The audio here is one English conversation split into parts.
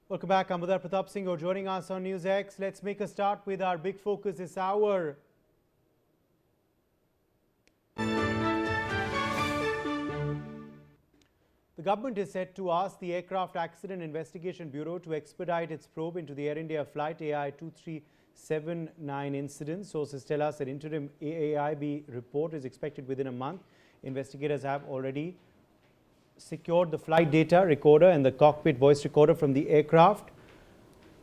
Welcome back. I'm Pratap Singh. You're joining us on Newsx. Let's make a start with our big focus this hour. The government is set to ask the Aircraft Accident Investigation Bureau to expedite its probe into the Air India flight AI2379 incident. Sources tell us an interim AIIB report is expected within a month. Investigators have already secured the flight data recorder and the cockpit voice recorder from the aircraft.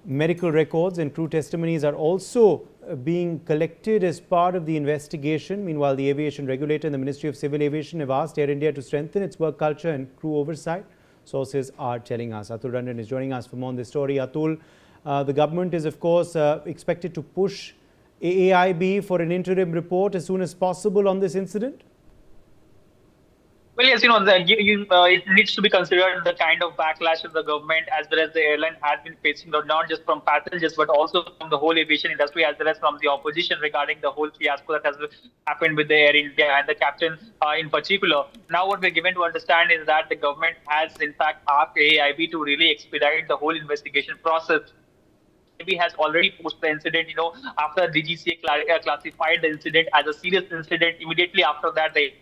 Medical records and crew testimonies are also being collected as part of the investigation. Meanwhile, the aviation regulator and the Ministry of Civil Aviation have asked Air India to strengthen its work culture and crew oversight. Sources are telling us. Atul Ranjan is joining us for more on this story. Atul, the government is, of course, expected to push AIIB for an interim report as soon as possible on this incident. Well, yes, it needs to be considered the kind of backlash of the government as well as the airline has been facing, not just from passengers, but also from the whole aviation industry as well as from the opposition regarding the whole fiasco that has happened with the Air India and the captain in particular. Now, what we're given to understand is that the government has, in fact, asked AIIB to really expedite the whole investigation process. AIIB has already posted the incident, after DGCA classified the incident as a serious incident. Immediately after that, they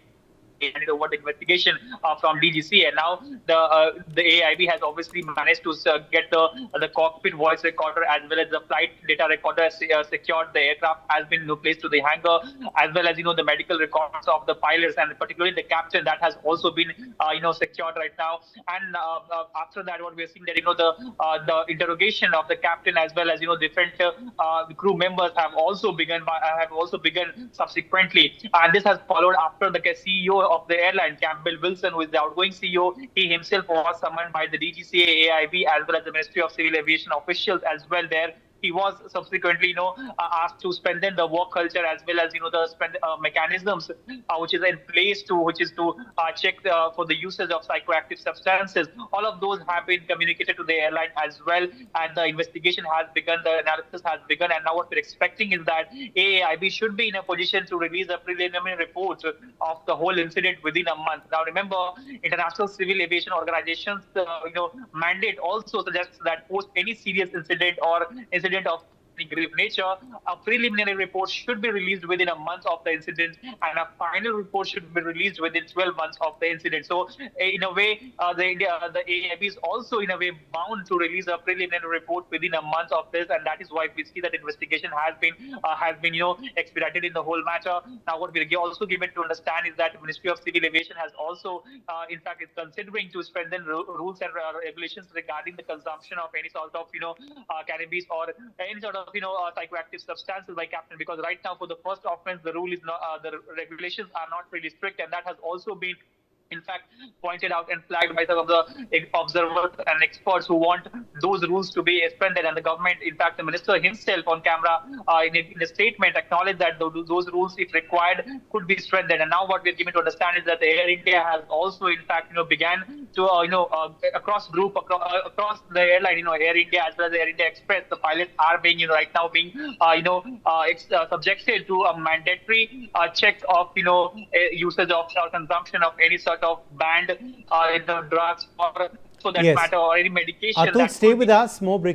handed over the investigation from DGCA. And now the AIIB has obviously managed to get the cockpit voice recorder as well as the flight data recorder secured. The aircraft has been placed to the hangar, as well as the medical records of the pilots and particularly the captain, that has also been secured right now. And after that, what we are seeing that the interrogation of the captain as well as different crew members have also begun subsequently, and this has followed after the CEO of the airline, Campbell Wilson, who is the outgoing CEO. He himself was summoned by the DGCA, AIIB, as well as the Ministry of Civil Aviation officials as well there. He was subsequently, asked to strengthen the work culture as well as, the mechanisms which is in place to check for the usage of psychoactive substances. All of those have been communicated to the airline as well, and the investigation has begun, the analysis has begun, and now what we're expecting is that AIIB should be in a position to release a preliminary report of the whole incident within a month. Now, remember, international civil aviation organizations, mandate also suggests that post any serious incident or incident of grave nature, a preliminary report should be released within a month of the incident, and a final report should be released within 12 months of the incident. So, in a way, the AIIB is also in a way bound to release a preliminary report within a month of this, and that is why we see that investigation has been expedited in the whole matter. Now, what we're also given to understand is that the Ministry of Civil Aviation has also, in fact, is considering to strengthen rules and regulations regarding the consumption of any sort of cannabis or any sort of psychoactive substances by captain, because right now for the first offense the rule is not the regulations are not really strict, and that has also been in fact pointed out and flagged by some of the observers and experts who want those rules to be strengthened. And the government, in fact the minister himself on camera in a statement acknowledged that those rules, if required, could be strengthened. And now what we're given to understand is that the Air India has also in fact began to across the airline, Air India as well as the Air India Express, the pilots are being right now being subjected to a mandatory check of usage of or consumption of any sort of banned drugs or, for that Yes. matter, or any medication. Atul, stay with us. More breaking